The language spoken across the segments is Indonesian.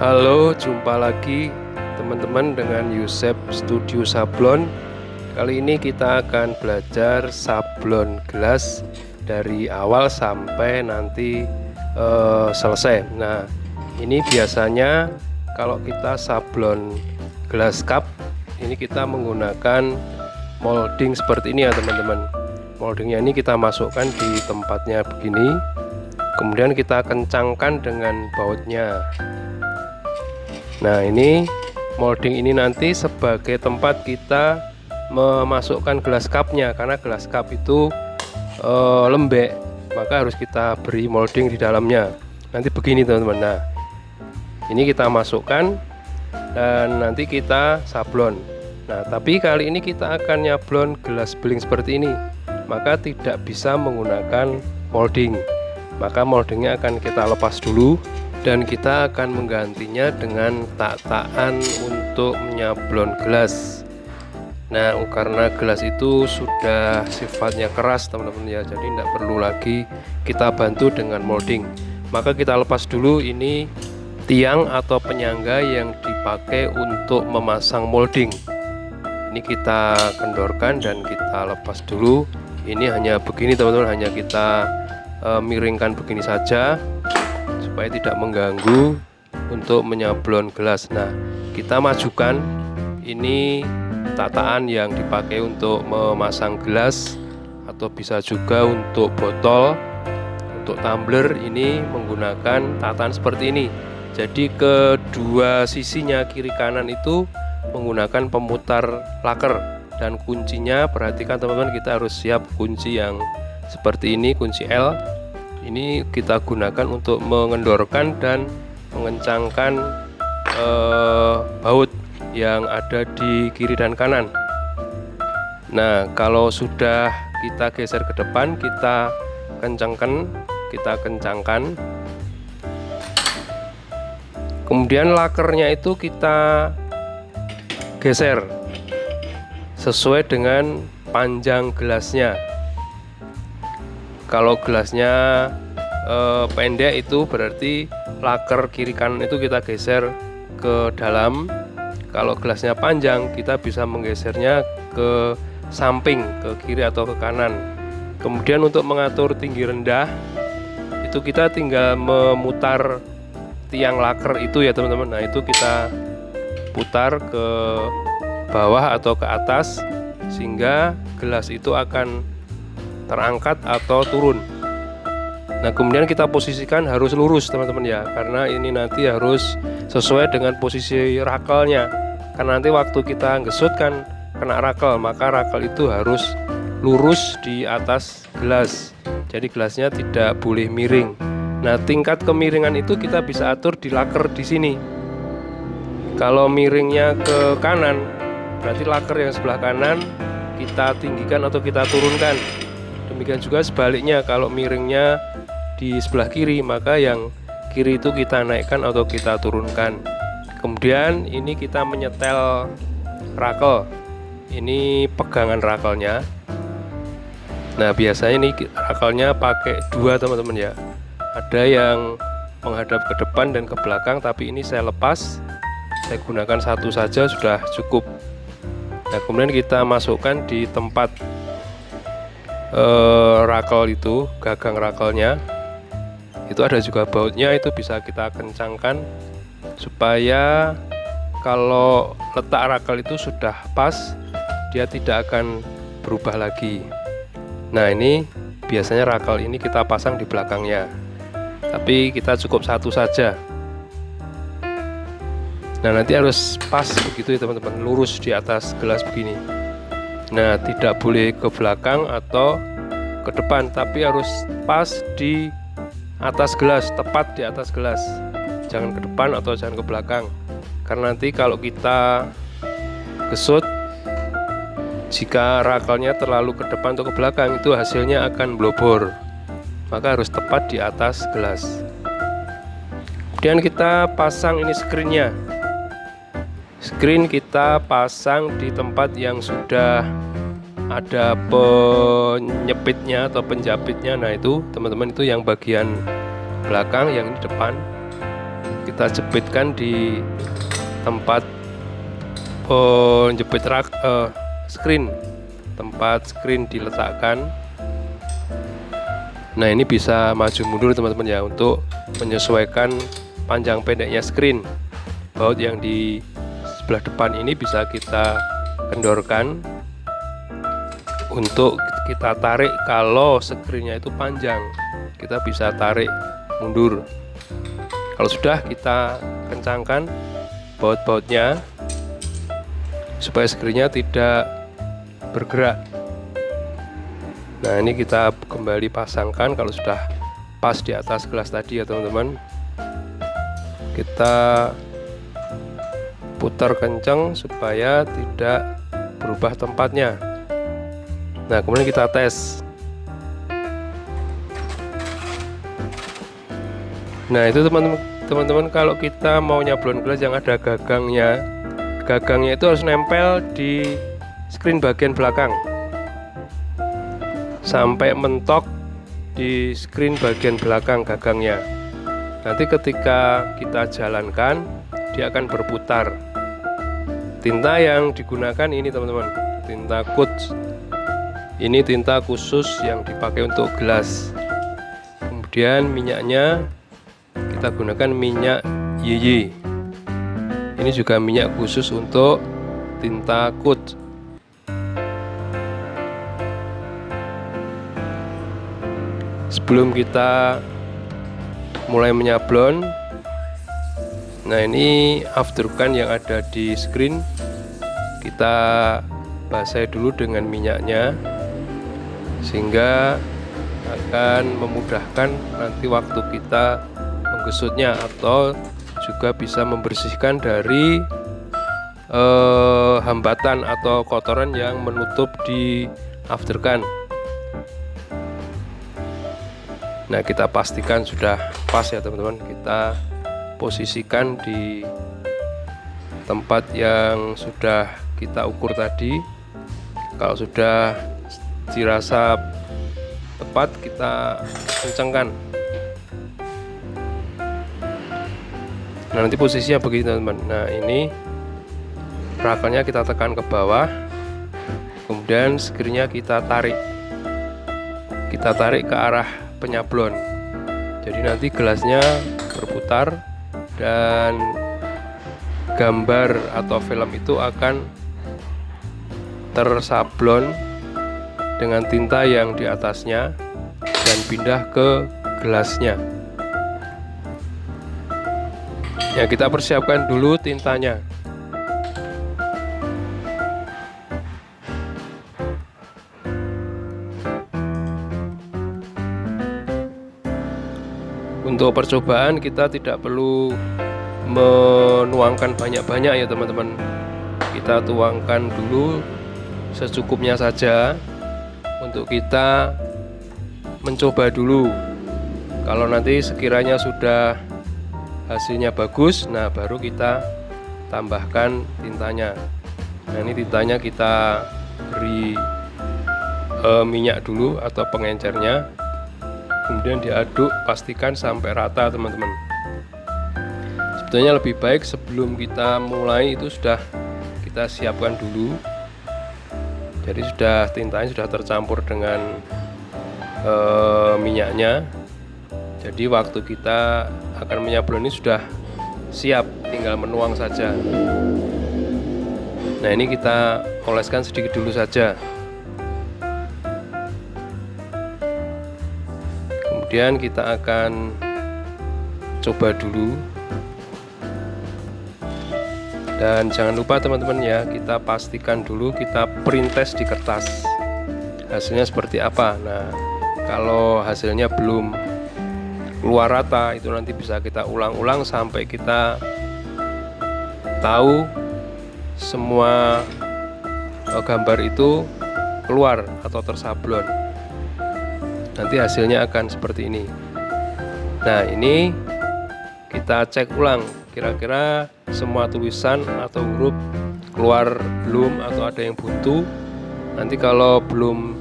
Halo, jumpa lagi teman-teman dengan Yusef Studio Sablon. Kali ini kita akan belajar sablon gelas dari awal sampai nanti selesai. Nah, ini biasanya kalau kita sablon gelas cup, ini kita menggunakan molding seperti ini ya teman-teman. Moldingnya ini kita masukkan di tempatnya begini, kemudian kita kencangkan dengan bautnya. Nah, ini molding ini nanti sebagai tempat kita memasukkan gelas cupnya, karena gelas cup itu lembek, maka harus kita beri molding di dalamnya. Nanti begini teman-teman. Nah, ini kita masukkan dan nanti kita sablon. Nah, tapi kali ini kita akan nyablon gelas beling seperti ini, maka tidak bisa menggunakan molding. Maka moldingnya akan kita lepas dulu dan kita akan menggantinya dengan tataan untuk menyablon gelas. Nah, karena gelas itu sudah sifatnya keras teman-teman ya, jadi tidak perlu lagi kita bantu dengan molding. Maka kita lepas dulu ini tiang atau penyangga yang dipakai untuk memasang molding. Ini kita kendorkan dan kita lepas dulu. Ini hanya begini teman-teman, hanya kita miringkan begini saja supaya tidak mengganggu untuk menyablon gelas. Nah, kita majukan ini tataan yang dipakai untuk memasang gelas, atau bisa juga untuk botol, untuk tumbler. Ini menggunakan tataan seperti ini. Jadi kedua sisinya kiri kanan itu menggunakan pemutar laker, dan kuncinya perhatikan teman-teman, kita harus siap kunci yang seperti ini, kunci L. Ini kita gunakan untuk mengendorkan dan mengencangkan baut yang ada di kiri dan kanan. Nah, kalau sudah kita geser ke depan, kita kencangkan. Kemudian lakernya itu kita geser sesuai dengan panjang gelasnya. Kalau gelasnya pendek itu berarti laker kiri kanan itu kita geser ke dalam. Kalau gelasnya panjang, kita bisa menggesernya ke samping, ke kiri atau ke kanan. Kemudian untuk mengatur tinggi rendah, itu kita tinggal memutar tiang laker itu ya teman-teman. Nah, itu kita putar ke bawah atau ke atas sehingga gelas itu akan terangkat atau turun. Nah, kemudian kita posisikan harus lurus teman-teman ya, karena ini nanti harus sesuai dengan posisi rakelnya. Karena nanti waktu kita gesut kan kena rakel, maka rakel itu harus lurus di atas gelas. Jadi gelasnya tidak boleh miring. Nah, tingkat kemiringan itu kita bisa atur di laker di sini. Kalau miringnya ke kanan, berarti laker yang sebelah kanan kita tinggikan atau kita turunkan. Demikian juga sebaliknya, kalau miringnya di sebelah kiri, maka yang kiri itu kita naikkan atau kita turunkan. Kemudian ini kita menyetel rakel. Ini pegangan rakelnya. Nah, biasanya ini rakelnya pakai dua teman-teman ya. Ada yang menghadap ke depan dan ke belakang, tapi ini saya lepas. Saya gunakan satu saja sudah cukup. Nah, kemudian kita masukkan di tempat rakel itu, gagang rakelnya itu ada juga bautnya, itu bisa kita kencangkan supaya kalau letak rakel itu sudah pas, dia tidak akan berubah lagi. Nah, ini biasanya rakel ini kita pasang di belakangnya, tapi kita cukup satu saja. Nah, nanti harus pas begitu ya teman-teman, lurus di atas gelas begini. Nah, tidak boleh ke belakang atau ke depan, tapi harus pas di atas gelas, tepat di atas gelas. Jangan ke depan atau jangan ke belakang, karena nanti kalau kita gesut, jika rakelnya terlalu ke depan atau ke belakang, itu hasilnya akan blobor. Maka harus tepat di atas gelas. Kemudian kita pasang ini screennya. Screen kita pasang di tempat yang sudah ada penyepitnya atau penjapitnya. Nah, itu teman-teman, itu yang bagian belakang, yang ini depan. kita jepitkan di tempat jepit screen, tempat screen diletakkan. Nah, ini bisa maju mundur teman-teman ya, untuk menyesuaikan panjang pendeknya screen. Baut yang di sebelah depan ini bisa kita kendorkan untuk kita tarik. Kalau screennya itu panjang, kita bisa tarik mundur. Kalau sudah, kita kencangkan baut-bautnya supaya screennya tidak bergerak. Nah, ini kita kembali pasangkan. Kalau sudah pas di atas gelas tadi ya teman-teman, kita putar kencang supaya tidak berubah tempatnya. Nah, kemudian kita tes. Nah, itu teman-teman, kalau kita mau nyablon gelas yang ada gagangnya itu harus nempel di screen bagian belakang sampai mentok di screen bagian belakang gagangnya. Nanti ketika kita jalankan, dia akan berputar. Tinta yang digunakan ini teman-teman, tinta Coach. Ini tinta khusus yang dipakai untuk gelas. Kemudian minyaknya kita gunakan minyak Yiyi. Ini juga minyak khusus untuk tinta Coach. Sebelum kita mulai menyablon, nah ini aftergun yang ada di screen kita basahi dulu dengan minyaknya, sehingga akan memudahkan nanti waktu kita menggesutnya, atau juga bisa membersihkan dari hambatan atau kotoran yang menutup di aftergun. Nah, kita pastikan sudah pas ya teman-teman. Kita posisikan di tempat yang sudah kita ukur tadi. Kalau sudah dirasa tepat, kita kencangkan. Nah, nanti posisinya begini teman-teman. Nah, ini rakalnya kita tekan ke bawah, kemudian screennya kita tarik ke arah penyablon. Jadi nanti gelasnya berputar dan gambar atau film itu akan tersablon dengan tinta yang di atasnya dan pindah ke gelasnya. Ya, kita persiapkan dulu tintanya. Untuk percobaan kita tidak perlu menuangkan banyak-banyak ya teman-teman. Kita tuangkan dulu secukupnya saja untuk kita mencoba dulu. Kalau nanti sekiranya sudah hasilnya bagus, nah baru kita tambahkan tintanya. Nah, ini tintanya kita beri minyak dulu atau pengencernya, kemudian diaduk, pastikan sampai rata teman-teman. Sebetulnya lebih baik sebelum kita mulai itu sudah kita siapkan dulu. Jadi tintanya sudah tercampur dengan minyaknya. Jadi waktu kita akan menyablon ini sudah siap, tinggal menuang saja. Nah, ini kita oleskan sedikit dulu saja. Kemudian kita akan coba dulu. Dan jangan lupa teman-teman ya, kita pastikan dulu, kita print test di kertas hasilnya seperti apa. Nah, kalau hasilnya belum keluar rata, itu nanti bisa kita ulang-ulang sampai kita tahu semua gambar itu keluar atau tersablon. Nanti hasilnya akan seperti ini. Nah, ini kita cek ulang, kira-kira semua tulisan atau huruf keluar belum atau ada yang buntu. Nanti kalau belum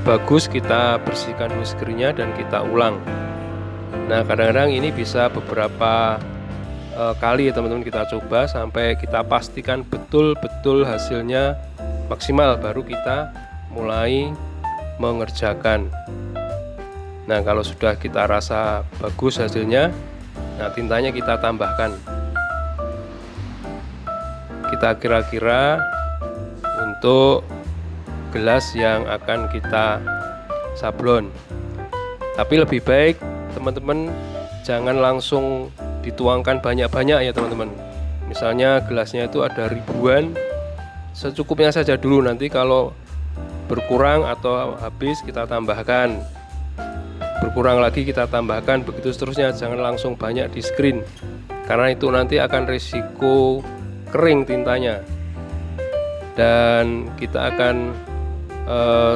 bagus, kita bersihkan dulu screennya dan kita ulang. Nah, kadang-kadang ini bisa beberapa kali ya teman-teman, kita coba sampai kita pastikan betul-betul hasilnya maksimal, baru kita mulai mengerjakan. Nah, kalau sudah kita rasa bagus hasilnya, nah tintanya kita tambahkan. Kita kira-kira untuk gelas yang akan kita sablon. Tapi lebih baik teman-teman jangan langsung dituangkan banyak-banyak ya teman-teman. Misalnya gelasnya itu ada ribuan, secukupnya saja dulu, nanti kalau berkurang atau habis kita tambahkan, berkurang lagi kita tambahkan, begitu seterusnya. Jangan langsung banyak di screen, karena itu nanti akan risiko kering tintanya dan kita akan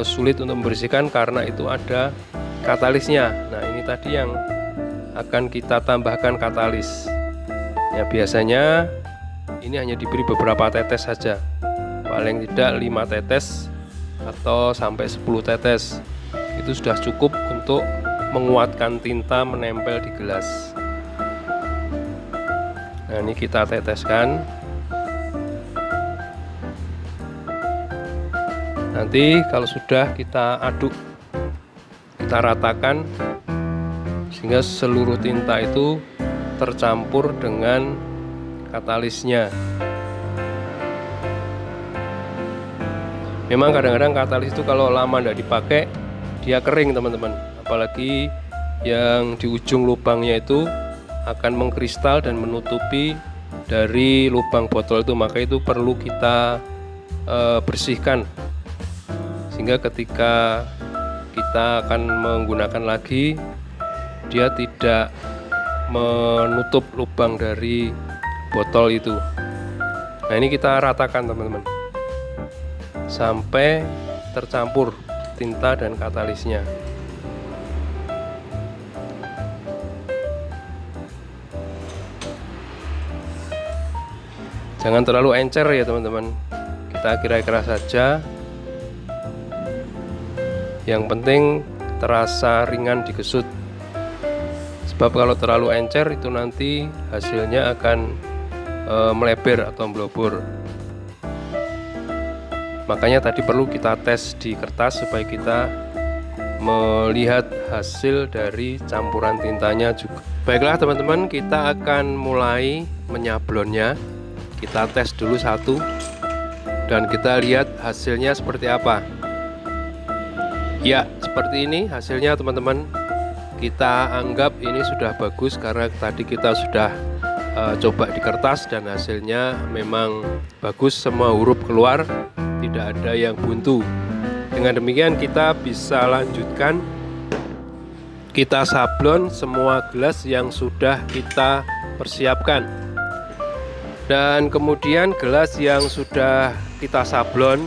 sulit untuk membersihkan karena itu ada katalisnya. Nah, ini tadi yang akan kita tambahkan katalis ya. Biasanya ini hanya diberi beberapa tetes saja, paling tidak 5 tetes atau sampai 10 tetes, itu sudah cukup untuk menguatkan tinta menempel di gelas. Nah, ini kita teteskan. Nanti kalau sudah kita aduk, kita ratakan sehingga seluruh tinta itu tercampur dengan katalisnya. Memang kadang-kadang katalis itu kalau lama tidak dipakai dia kering teman-teman, apalagi yang di ujung lubangnya itu akan mengkristal dan menutupi dari lubang botol itu, maka itu perlu kita bersihkan sehingga ketika kita akan menggunakan lagi dia tidak menutup lubang dari botol itu. Nah, ini kita ratakan teman-teman sampai tercampur tinta dan katalisnya. Jangan terlalu encer ya teman-teman, kita kira-kira saja. Yang penting terasa ringan digesut, sebab kalau terlalu encer itu nanti hasilnya akan melebar atau melebur. Makanya tadi perlu kita tes di kertas supaya kita melihat hasil dari campuran tintanya juga. Baiklah teman-teman, kita akan mulai menyablonnya. Kita tes dulu satu dan kita lihat hasilnya seperti apa. Ya, seperti ini hasilnya teman-teman. Kita anggap ini sudah bagus karena tadi kita sudah coba di kertas dan hasilnya memang bagus, semua huruf keluar, tidak ada yang buntu. Dengan demikian kita bisa lanjutkan, kita sablon semua gelas yang sudah kita persiapkan. Dan kemudian gelas yang sudah kita sablon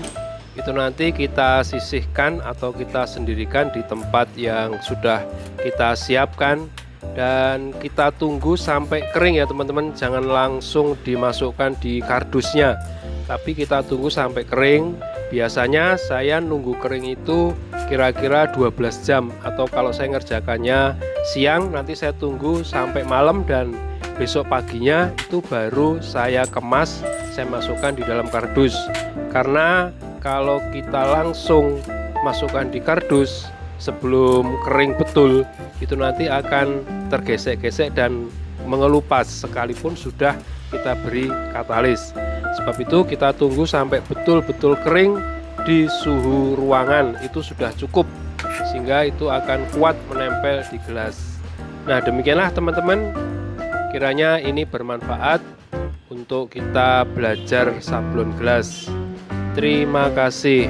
itu nanti kita sisihkan atau kita sendirikan di tempat yang sudah kita siapkan, dan kita tunggu sampai kering ya teman-teman. Jangan langsung dimasukkan di kardusnya, tapi kita tunggu sampai kering. Biasanya saya nunggu kering itu kira-kira 12 jam, atau kalau saya ngerjakannya siang nanti saya tunggu sampai malam dan besok paginya itu baru saya kemas, saya masukkan di dalam kardus. Karena kalau kita langsung masukkan di kardus sebelum kering betul, itu nanti akan tergesek-gesek dan mengelupas sekalipun sudah kita beri katalis. Sebab itu kita tunggu sampai betul-betul kering di suhu ruangan, itu sudah cukup sehingga itu akan kuat menempel di gelas. Nah, demikianlah teman-teman, kiranya ini bermanfaat untuk kita belajar sablon gelas. Terima kasih.